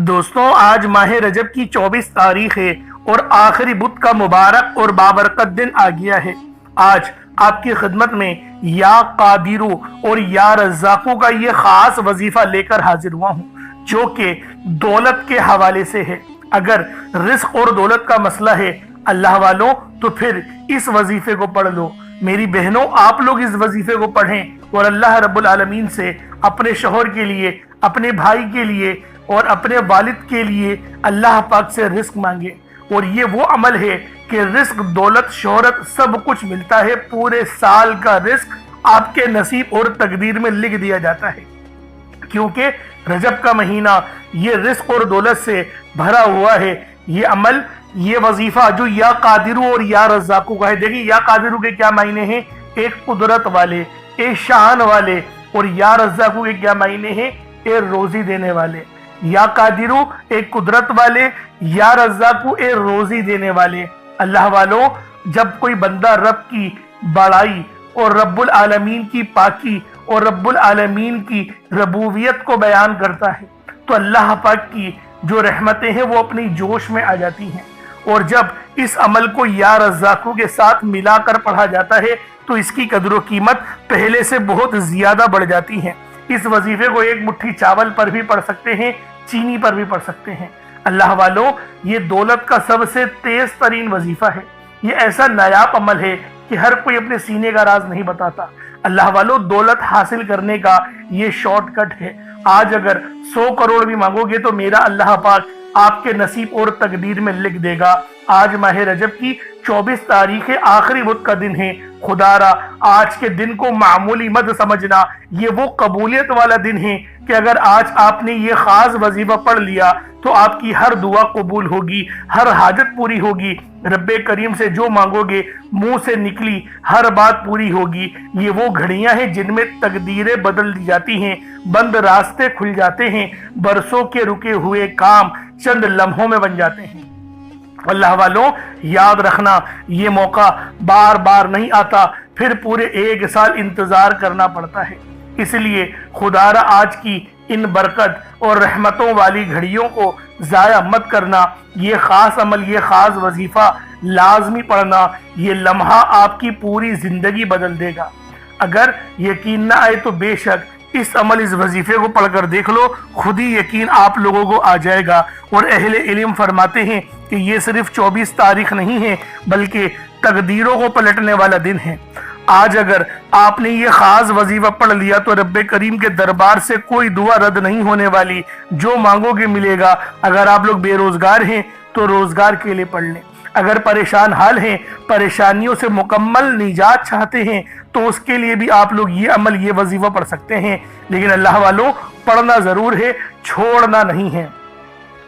دوستوں آج ماہ رجب کی 24 تاریخ ہے اور آخری بدھ کا مبارک اور بابرکت دن آ گیا ہے۔ آج آپ کی خدمت میں یا قادرو اور یا رزاقو کا یہ خاص وظیفہ لے کر حاضر ہوا ہوں جو کہ دولت کے حوالے سے ہے۔ اگر رزق اور دولت کا مسئلہ ہے اللہ والوں تو پھر اس وظیفے کو پڑھ لو۔ میری بہنوں آپ لوگ اس وظیفے کو پڑھیں اور اللہ رب العالمین سے اپنے شوہر کے لیے، اپنے بھائی کے لیے اور اپنے والد کے لیے اللہ پاک سے رزق مانگے۔ اور یہ وہ عمل ہے کہ رزق، دولت، شہرت سب کچھ ملتا ہے، پورے سال کا رزق آپ کے نصیب اور تقدیر میں لکھ دیا جاتا ہے، کیونکہ رجب کا مہینہ یہ رزق اور دولت سے بھرا ہوا ہے۔ یہ عمل، یہ وظیفہ جو یا قادرو اور یا رزاقو کا ہے، دیکھیں یا قادرو کے کیا معنی ہیں؟ ایک قدرت والے، ایک شان والے، اور یا رزاقو کے کیا معنی ہیں؟ ایک روزی دینے والے۔ یا قادرو ایک قدرت والے، یا رزاقو ایک روزی دینے والے۔ اللہ والوں، جب کوئی بندہ رب کی بڑائی اور رب العالمین کی پاکی اور رب العالمین کی ربوبیت کو بیان کرتا ہے تو اللہ پاک کی جو رحمتیں ہیں وہ اپنی جوش میں آ جاتی ہیں، اور جب اس عمل کو یا رزاقو کے ساتھ ملا کر پڑھا جاتا ہے تو اس کی قدر و قیمت پہلے سے بہت زیادہ بڑھ جاتی ہے۔ اس وظیفے کو ایک مٹھی چاول پر بھی پڑھ سکتے ہیں، چینی پر بھی پڑھ سکتے ہیں۔ اللہ والوں، یہ دولت کا سب سے تیز ترین وظیفہ ہے۔ یہ ایسا نایاب عمل ہے کہ ہر کوئی اپنے سینے کا راز نہیں بتاتا۔ اللہ والوں، دولت حاصل کرنے کا یہ شارٹ کٹ ہے۔ آج اگر 100 کروڑ بھی مانگو گے تو میرا اللہ پاک آپ کے نصیب اور تقدیر میں لکھ دے گا۔ آج ماہ رجب کی 24 تاریخ آخری بدھ کا دن ہے۔ خدا را آج کے دن کو معمولی مت سمجھنا، یہ وہ قبولیت والا دن ہے کہ اگر آج آپ نے یہ خاص وظیفہ پڑھ لیا تو آپ کی ہر دعا قبول ہوگی، ہر حاجت پوری ہوگی، رب کریم سے جو مانگو گے منہ سے نکلی ہر بات پوری ہوگی۔ یہ وہ گھڑیاں ہیں جن میں تقدیریں بدل دی جاتی ہیں، بند راستے کھل جاتے ہیں، برسوں کے رکے ہوئے کام چند لمحوں میں بن جاتے ہیں۔ اللہ والوں، یاد رکھنا یہ موقع بار بار نہیں آتا، پھر پورے ایک سال انتظار کرنا پڑتا ہے۔ اس لیے خدا را آج کی ان برکت اور رحمتوں والی گھڑیوں کو ضائع مت کرنا۔ یہ خاص عمل، یہ خاص وظیفہ لازمی پڑھنا۔ یہ لمحہ آپ کی پوری زندگی بدل دے گا۔ اگر یقین نہ آئے تو بے شک اس عمل، اس وظیفے کو پڑھ کر دیکھ لو، خود ہی یقین آپ لوگوں کو آ جائے گا۔ اور اہل علم فرماتے ہیں کہ یہ صرف 24 تاریخ نہیں ہے بلکہ تقدیروں کو پلٹنے والا دن ہے۔ آج اگر آپ نے یہ خاص وظیفہ پڑھ لیا تو رب کریم کے دربار سے کوئی دعا رد نہیں ہونے والی، جو مانگو گے ملے گا۔ اگر آپ لوگ بے روزگار ہیں تو روزگار کے لیے پڑھ لیں، اگر پریشان حال ہیں، پریشانیوں سے مکمل نجات چاہتے ہیں تو اس کے لیے بھی آپ لوگ یہ عمل، یہ وظیفہ پڑھ سکتے ہیں۔ لیکن اللہ والوں، پڑھنا ضرور ہے، چھوڑنا نہیں ہے،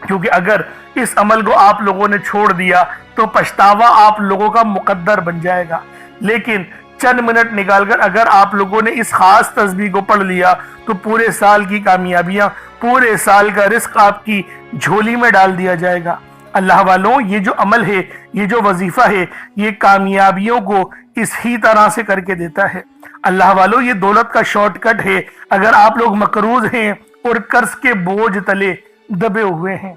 کیونکہ اگر اس عمل کو آپ لوگوں نے چھوڑ دیا تو پچھتاوا آپ لوگوں کا مقدر بن جائے گا۔ لیکن چند منٹ نکال کر اگر آپ لوگوں نے اس خاص تسبیح کو پڑھ لیا تو پورے سال کی کامیابیاں، پورے سال کا رزق آپ کی جھولی میں ڈال دیا جائے گا۔ اللہ والوں، یہ جو عمل ہے، یہ جو وظیفہ ہے، یہ کامیابیوں کو اس ہی طرح سے کر کے دیتا ہے۔ اللہ والوں، یہ دولت کا شارٹ کٹ ہے۔ اگر آپ لوگ مقروض ہیں اور قرض کے بوجھ تلے دبے ہوئے ہیں،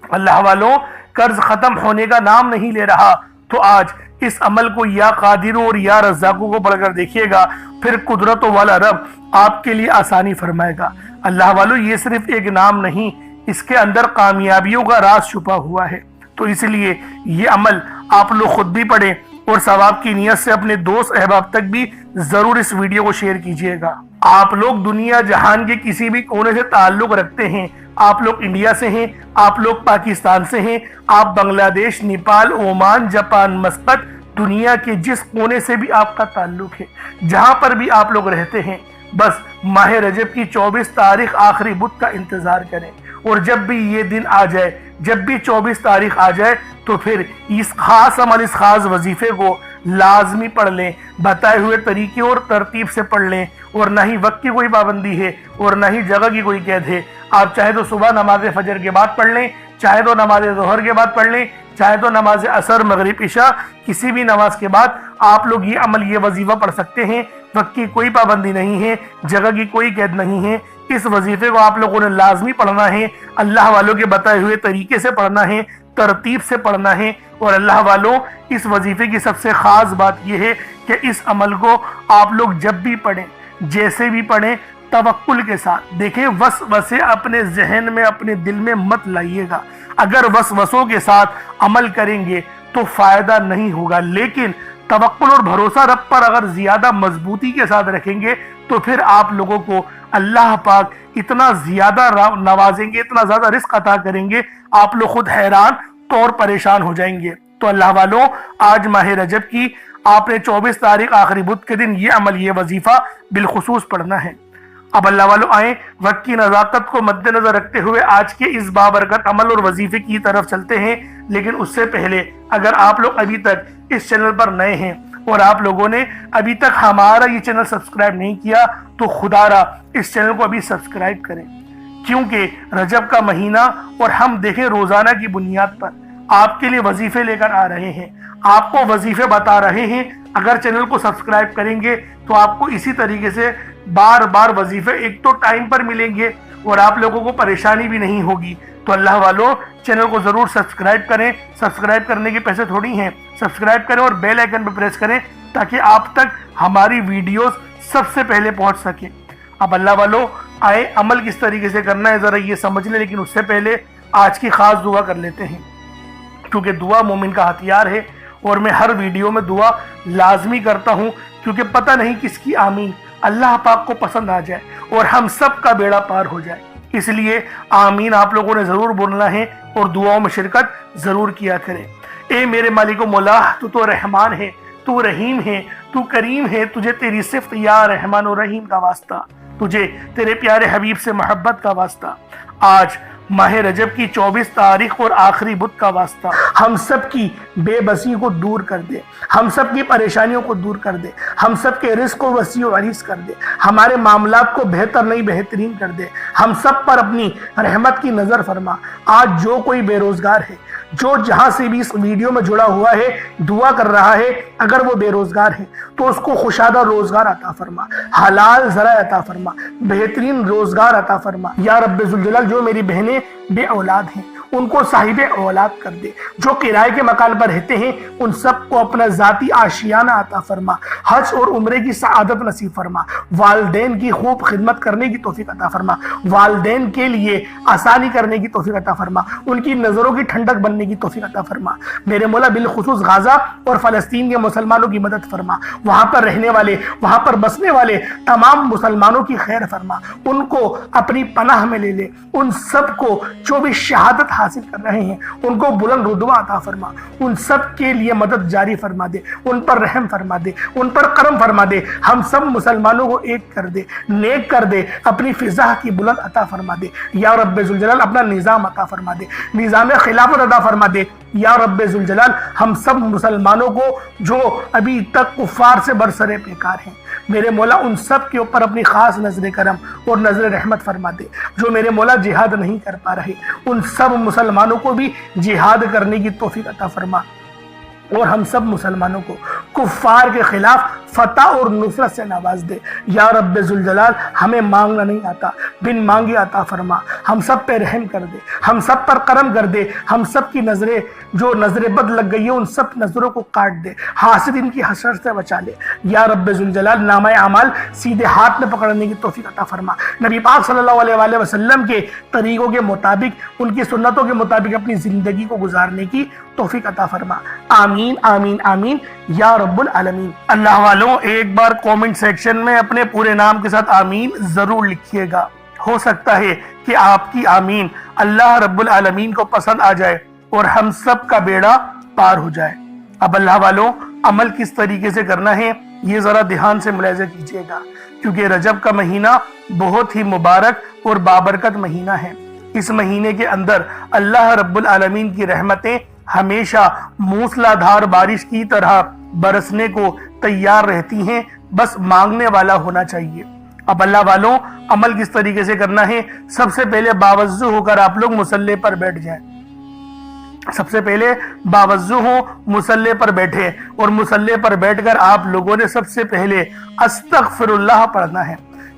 اللہ والوں، قرض ختم ہونے کا نام نہیں لے رہا، تو آج اس عمل کو یا قادرو اور یا رزاقو کو پڑھ کر دیکھیے گا، پھر قدرتوں والا رب آپ کے لیے آسانی فرمائے گا۔ اللہ والوں، یہ صرف ایک نام نہیں، اس کے اندر کامیابیوں کا راز چھپا ہوا ہے۔ تو اس لیے یہ عمل آپ لوگ خود بھی پڑھیں اور ثواب کی نیت سے اپنے دوست احباب تک بھی ضرور اس ویڈیو کو شیئر کیجیے گا۔ آپ لوگ دنیا جہان کے کسی بھی کونے سے تعلق رکھتے ہیں، آپ لوگ انڈیا سے ہیں، آپ لوگ پاکستان سے ہیں، آپ بنگلہ دیش، نیپال، عمان، جاپان، مسقط، دنیا کے جس کونے سے بھی آپ کا تعلق ہے، جہاں پر بھی آپ لوگ رہتے ہیں، بس ماہ رجب کی 24 تاریخ آخری بدھ کا انتظار کریں، اور جب بھی یہ دن آ جائے، جب بھی 24 تاریخ آ جائے تو پھر اس خاص عمل، اس خاص وظیفے کو لازمی پڑھ لیں، بتائے ہوئے طریقے اور ترتیب سے پڑھ لیں، اور نہ ہی وقت کی کوئی پابندی ہے اور نہ ہی جگہ کی کوئی قید ہے۔ آپ چاہے تو صبح نماز فجر کے بعد پڑھ لیں، چاہے تو نماز ظہر کے بعد پڑھ لیں، چاہے تو نماز عصر، مغرب، عشاء، کسی بھی نماز کے بعد آپ لوگ یہ عمل، یہ وظیفہ پڑھ سکتے ہیں۔ وقت کی کوئی پابندی نہیں ہے، جگہ کی کوئی قید نہیں ہے، اس وظیفے کو آپ لوگوں نے لازمی پڑھنا ہے، اللہ والوں کے بتائے ہوئے طریقے سے پڑھنا ہے، ترتیب سے پڑھنا ہے۔ اور اللہ والوں، اس وظیفے کی سب سے خاص بات یہ ہے کہ اس عمل کو آپ لوگ جب بھی پڑھیں، جیسے بھی پڑھیں، توکل کے ساتھ دیکھیں، وسوسے اپنے ذہن میں، اپنے دل میں مت لائیے گا۔ اگر وسوسوں کے ساتھ عمل کریں گے تو فائدہ نہیں ہوگا، لیکن توکل اور بھروسہ رب پر اگر زیادہ مضبوطی کے ساتھ رکھیں گے تو پھر آپ لوگوں کو اللہ پاک اتنا زیادہ نوازیں گے، اتنا زیادہ رزق عطا کریں گے، آپ لوگ خود حیران تو اور پریشان ہو جائیں گے۔ تو اللہ والوں، آج ماہ رجب کی آپ نے 24 تاریخ آخری بدھ کے دن یہ عمل، یہ وظیفہ بالخصوص پڑھنا ہے۔ اب اللہ والوں آئیں، وقت کی نزاکت کو مد نظر رکھتے ہوئے آج کے اس بابرکت عمل اور وظیفے کی طرف چلتے ہیں۔ لیکن اس سے پہلے اگر آپ لوگ ابھی تک اس چینل پر نئے ہیں اور آپ لوگوں نے ابھی تک ہمارا یہ چینل سبسکرائب نہیں کیا تو خدا را اس چینل کو ابھی سبسکرائب کریں، کیونکہ رجب کا مہینہ اور ہم دیکھیں روزانہ کی بنیاد پر آپ کے لیے وظیفے لے کر آ رہے ہیں، آپ کو وظیفے بتا رہے ہیں۔ اگر چینل کو سبسکرائب کریں گے تو آپ کو اسی طریقے سے بار بار وظیفے ایک تو ٹائم پر ملیں گے اور آپ لوگوں کو پریشانی بھی نہیں ہوگی۔ تو اللہ والوں، چینل کو ضرور سبسکرائب کریں، سبسکرائب کرنے کے پیسے تھوڑی ہیں، سبسکرائب کریں اور بیل آئیکن پہ پریس کریں تاکہ آپ تک ہماری ویڈیوز سب سے پہلے پہنچ سکیں۔ اب اللہ والوں آئے، عمل کس طریقے سے کرنا ہے ذرا یہ سمجھ لیں، لیکن اس سے پہلے آج کی خاص دعا کر لیتے ہیں، کیونکہ دعا مومن کا ہتھیار ہے اور میں ہر ویڈیو میں دعا لازمی کرتا ہوں، کیونکہ پتہ نہیں کس کی آمین اللہ پاک کو پسند آ جائے اور ہم سب کا بیڑا پار ہو جائے۔ اس لیے آمین آپ لوگوں نے ضرور بولنا ہے اور دعاؤں میں شرکت ضرور کیا کریں۔ اے میرے مالک و مولا، تو رحمان ہے، تو رحیم ہے، تو کریم ہے، تجھے تیری صفت یا رحمان و رحیم کا واسطہ، تجھے تیرے پیارے حبیب سے محبت کا واسطہ، آج ماہ رجب کی 24 تاریخ اور آخری بدھ کا واسطہ، ہم سب کی بے بسی کو دور کر دے، ہم سب کی پریشانیوں کو دور کر دے، ہم سب کے رزق کو وسیع و عریض کر دے، ہمارے معاملات کو بہتر نہیں بہترین کر دے، ہم سب پر اپنی رحمت کی نظر فرما۔ آج جو کوئی بے روزگار ہے، جو جہاں سے بھی اس ویڈیو میں جڑا ہوا ہے دعا کر رہا ہے، اگر وہ بے روزگار ہے تو اس کو خوشادہ روزگار عطا فرما، حلال ذرائع عطا فرما، بہترین روزگار عطا فرما۔ یا رب ذوالجلال، جو میری بہنیں بے اولاد ہیں ان کو صاحب اولاد کر دے، جو کرائے کے مکان پر رہتے ہیں ان سب کو اپنا ذاتی آشیانہ عطا فرما، حج اور عمرے کی سعادت نصیب فرما، والدین کی خوب خدمت کرنے کی توفیق عطا فرما، والدین کے لیے آسانی کرنے کی توفیق عطا فرما، ان کی نظروں کی ٹھنڈک بننے کی توفیق عطا فرما۔ میرے مولا بالخصوص غزہ اور فلسطین کے مسلمانوں کی مدد فرما، وہاں پر رہنے والے، وہاں پر بسنے والے تمام مسلمانوں کی خیر فرما، ان کو اپنی پناہ میں لے لے، ان سب کو جو بھی شہادت حاصل کر رہے ہیں ان کو بلند رتبہ عطا فرما، ان سب کے لیے مدد جاری فرما دے، ان پر رحم فرما دے، ان پر کرم فرما دے، ہم سب مسلمانوں کو ایک کر دے، نیک کر دے، اپنی فضا کی بلند عطا فرما دے۔ یا رب ذوالجلال اپنا نظام عطا فرما دے، نظام خلافت عطا فرما دے۔ یا رب ذوالجلال ہم سب مسلمانوں کو جو ابھی تک کفار سے برسرے پیکار ہیں، میرے مولا ان سب کے اوپر اپنی خاص نظر کرم اور نظر رحمت فرما دے۔ جو میرے مولا جہاد نہیں کر پا رہے ان سب مسلمانوں کو بھی جہاد کرنے کی توفیق عطا فرما، اور ہم سب مسلمانوں کو کفار کے خلاف فتح اور نصرت سے نواز دے۔ یا رب ذوالجلال ہمیں مانگنا نہیں آتا، بن مانگے عطا فرما، ہم سب پہ رحم کر دے، ہم سب پر کرم کر دے، ہم سب کی نظریں جو نظر بد لگ گئی ہے ان سب نظروں کو کاٹ دے، حاسد ان کی حسرت سے بچا لے۔ یا رب ذوالجلال نامہ اعمال سیدھے ہاتھ میں پکڑنے کی توفیق عطا فرما، نبی پاک صلی اللہ علیہ وآلہ وسلم کے طریقوں کے مطابق، ان کی سنتوں کے مطابق اپنی زندگی کو گزارنے کی توفیق عطا فرما۔ آمین آمین آمین یا رب العالمین۔ اللہ والوں ایک بار کومنٹ سیکشن میں اپنے پورے نام کے ساتھ آمین ضرور لکھیے گا، ہو سکتا ہے کہ آپ کی آمین اللہ رب العالمین کو پسند آ جائے اور ہم سب کا بیڑا پار ہو جائے۔ اب اللہ والوں عمل کس طریقے سے کرنا ہے یہ ذرا دھیان سے ملاحظہ کیجیے گا، کیونکہ رجب کا مہینہ بہت ہی مبارک اور بابرکت مہینہ ہے۔ اس مہینے کے اندر اللہ رب العالمین کی رحمتیں ہمیشہ موسلا دھار بارش کی طرح برسنے کو تیار رہتی ہیں، بس مانگنے والا ہونا چاہیے۔ اب اللہ والوں عمل کس طریقے سے کرنا ہے، سب سے پہلے باوضو ہو کر آپ لوگ مصلی پر بیٹھ جائیں، سب سے پہلے باوضو ہو مصلی پر بیٹھے، اور مصلی پر بیٹھ کر آپ لوگوں نے سب سے پہلے استغفر اللہ پڑھنا ہے۔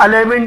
11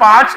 5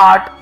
8,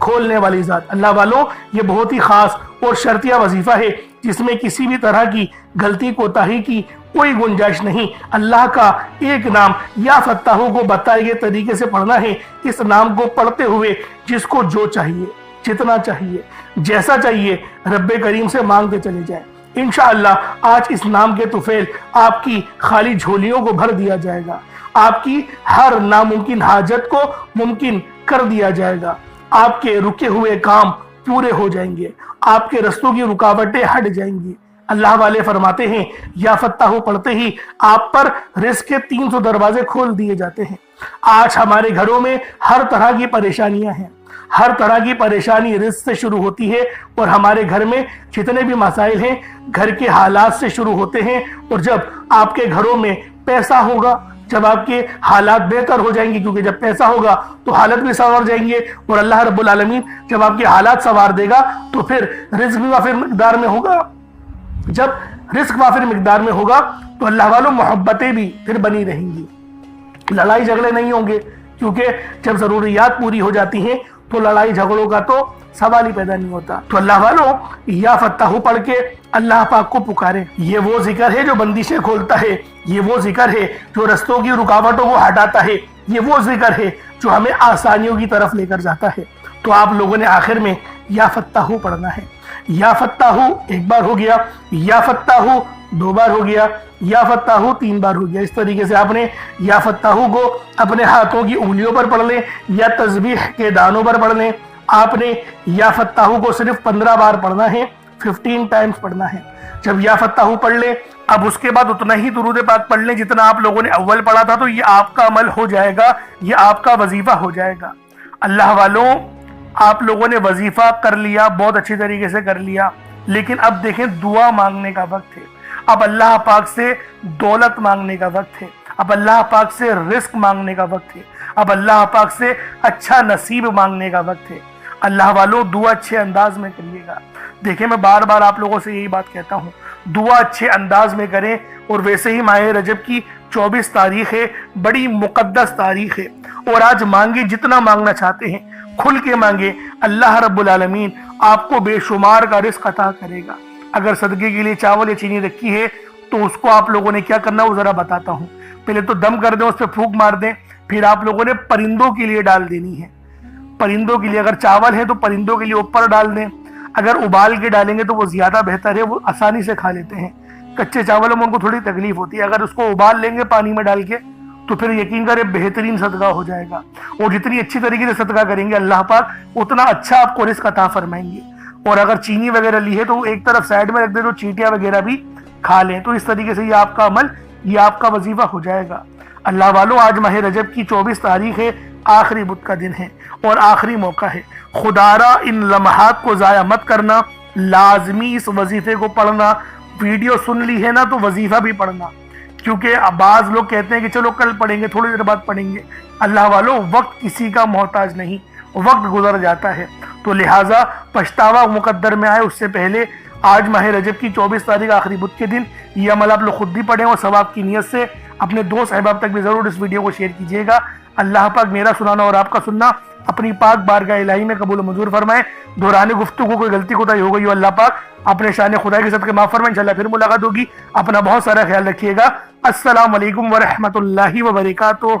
کھولنے والی ذات۔ اللہ والوں، یہ بہت ہی خاص اور شرطیہ وظیفہ ہے جس میں کسی بھی طرح کی غلطی کوتاہی کی کوئی گنجائش نہیں۔ اللہ کا ایک نام یا فتاح کو بتائے گئے طریقے سے پڑھنا ہے۔ اس نام کو پڑھتے ہوئے جس کو جو چاہیے، جتنا چاہیے، جیسا چاہیے، رب کریم سے مانگتے چلے جائیں۔ انشاءاللہ آج اس نام کے طفیل آپ کی خالی جھولیوں کو بھر دیا جائے گا، آپ کی ہر ناممکن حاجت کو ممکن کر دیا جائے گا، آپ کے رکے ہوئے کام پورے ہو جائیں گے، آپ کے رستوں کی رکاوٹیں ہٹ جائیں گی۔ اللہ والے فرماتے ہیں یا فتاح پڑھتے ہی آپ پر رزق کے 300 دروازے کھول دیے جاتے ہیں۔ آج ہمارے گھروں میں ہر طرح کی پریشانیاں ہیں، ہر طرح کی پریشانی رزق سے شروع ہوتی ہے، اور ہمارے گھر میں جتنے بھی مسائل ہیں گھر کے حالات سے شروع ہوتے ہیں، اور جب آپ کے گھروں میں پیسہ ہوگا، جب آپ کے حالات بہتر ہو جائیں گے، کیونکہ جب پیسہ ہوگا تو حالت بھی سنور جائیں گے، اور اللہ رب العالمین جب آپ کے حالات سنوار دے گا تو پھر رزق بھی وافر مقدار میں ہوگا۔ جب رزق وافر مقدار میں ہوگا تو اللہ والوں محبتیں بھی پھر بنی رہیں گی، لڑائی جھگڑے نہیں ہوں گے، کیونکہ جب ضروریات پوری ہو جاتی ہیں تو لڑائی جھگڑوں کا تو سوال ہی پیدا نہیں ہوتا۔ تو اللہ والوں، یا فتاح پڑھ کے اللہ پاک کو پکاریں۔ یہ وہ ذکر ہے جو بندشیں کھولتا ہے، یہ وہ ذکر ہے جو رستوں کی رکاوٹوں کو ہٹاتا ہے، یہ وہ ذکر ہے جو ہمیں آسانیوں کی طرف لے کر جاتا ہے۔ تو آپ لوگوں نے آخر میں یا فتاح پڑھنا ہے۔ یا فتاح ایک بار ہو گیا، یا فتاح 2 بار ہو گیا، یا فتاح 3 بار ہو گیا۔ اس طریقے سے آپ نے یا فتاح کو اپنے ہاتھوں کی انگلیوں پر پڑھ لیں یا تسبیح کے دانوں پر پڑھ لیں۔ آپ نے یا فتاح کو صرف 15 بار پڑھنا ہے، 15 ٹائمز پڑھنا ہے۔ جب یا فتاح پڑھ لیں، اب اس کے بعد اتنا ہی درود پاک پڑھ لیں جتنا آپ لوگوں نے اول پڑھا تھا، تو یہ آپ کا عمل ہو جائے گا، یہ آپ کا وظیفہ ہو جائے گا۔ اللہ والوں، آپ لوگوں نے وظیفہ کر لیا، بہت اچھی طریقے سے کر لیا، لیکن اب دیکھیں دعا مانگنے کا وقت ہے۔ اب اللہ پاک سے دولت مانگنے کا وقت ہے، اب اللہ پاک سے رزق مانگنے کا وقت ہے، اب اللہ پاک سے اچھا نصیب مانگنے کا وقت ہے۔ اللہ والوں، دعا اچھے انداز میں کریے گا۔ دیکھیں، میں بار بار آپ لوگوں سے یہی بات کہتا ہوں، دعا اچھے انداز میں کریں۔ اور ویسے ہی ماہ رجب کی 24 تاریخ ہے، بڑی مقدس تاریخ ہے، اور آج مانگے جتنا مانگنا چاہتے ہیں، کھل کے مانگے، اللہ رب العالمین آپ کو بے شمار کا رزق عطا کرے گا۔ اگر صدقے کے لیے چاول یا چینی رکھی ہے تو اس کو آپ لوگوں نے کیا کرنا وہ ذرا بتاتا ہوں۔ پہلے تو دم کر دیں، اس پہ پھونک مار دیں، پھر آپ لوگوں نے پرندوں کے لیے ڈال دینی ہے۔ پرندوں کے لیے اگر چاول ہے تو پرندوں کے لیے اوپر ڈال دیں، اگر ابال کے ڈالیں گے تو وہ زیادہ بہتر ہے، وہ آسانی سے کھا لیتے ہیں۔ کچے چاولوں میں ان کو تھوڑی تکلیف ہوتی ہے، اگر اس کو ابال لیں گے پانی میں ڈال کے تو پھر یقین کرے بہترین صدقہ ہو جائے گا، اور جتنی اچھی طریقے سے صدقہ کریں گے اللہ پاک اتنا اچھا آپ کو رزق عطا فرمائیں گے۔ اور اگر چینی وغیرہ لی ہے تو ایک طرف سائڈ میں رکھ دیں تو چیٹیاں وغیرہ بھی کھا لیں، تو اس طریقے سے یہ آپ کا عمل، یہ آپ کا وظیفہ ہو جائے گا۔ اللہ والوں، آج ماہ رجب کی 24 تاریخ ہے، آخری بدھ کا دن ہے اور آخری موقع ہے۔ خدارا ان لمحات کو ضائع مت کرنا، لازمی اس وظیفے کو پڑھنا۔ ویڈیو سن لی ہے نا تو وظیفہ بھی پڑھنا، کیونکہ بعض لوگ کہتے ہیں کہ چلو کل پڑھیں گے، تھوڑی دیر بعد پڑھیں گے۔ اللہ والوں، وقت کسی کا محتاج نہیں، وقت گزر جاتا ہے، تو لہٰذا پچھتاوا مقدر میں آئے اس سے پہلے آج ماہ رجب کی 24 تاریخ آخری بدھ کے دن یہ عمل آپ لوگ خود بھی پڑھیں، اور ثواب کی نیت سے اپنے دوست احباب تک بھی ضرور اس ویڈیو کو شیئر کیجیے گا۔ اللہ پاک میرا سنانا اور آپ کا سننا اپنی پاک بارگاہ الہی میں قبول و منظور فرمائے۔ دوران گفتگو کوئی غلطی کوتاہی ہو گئی ہو، اللہ پاک اپنے شان خدا کے صدقے معاف فرمائے۔ انشاءاللہ پھر ملاقات ہوگی، اپنا بہت سارا خیال رکھیے گا۔ السلام علیکم ورحمۃ اللہ وبرکاتہ۔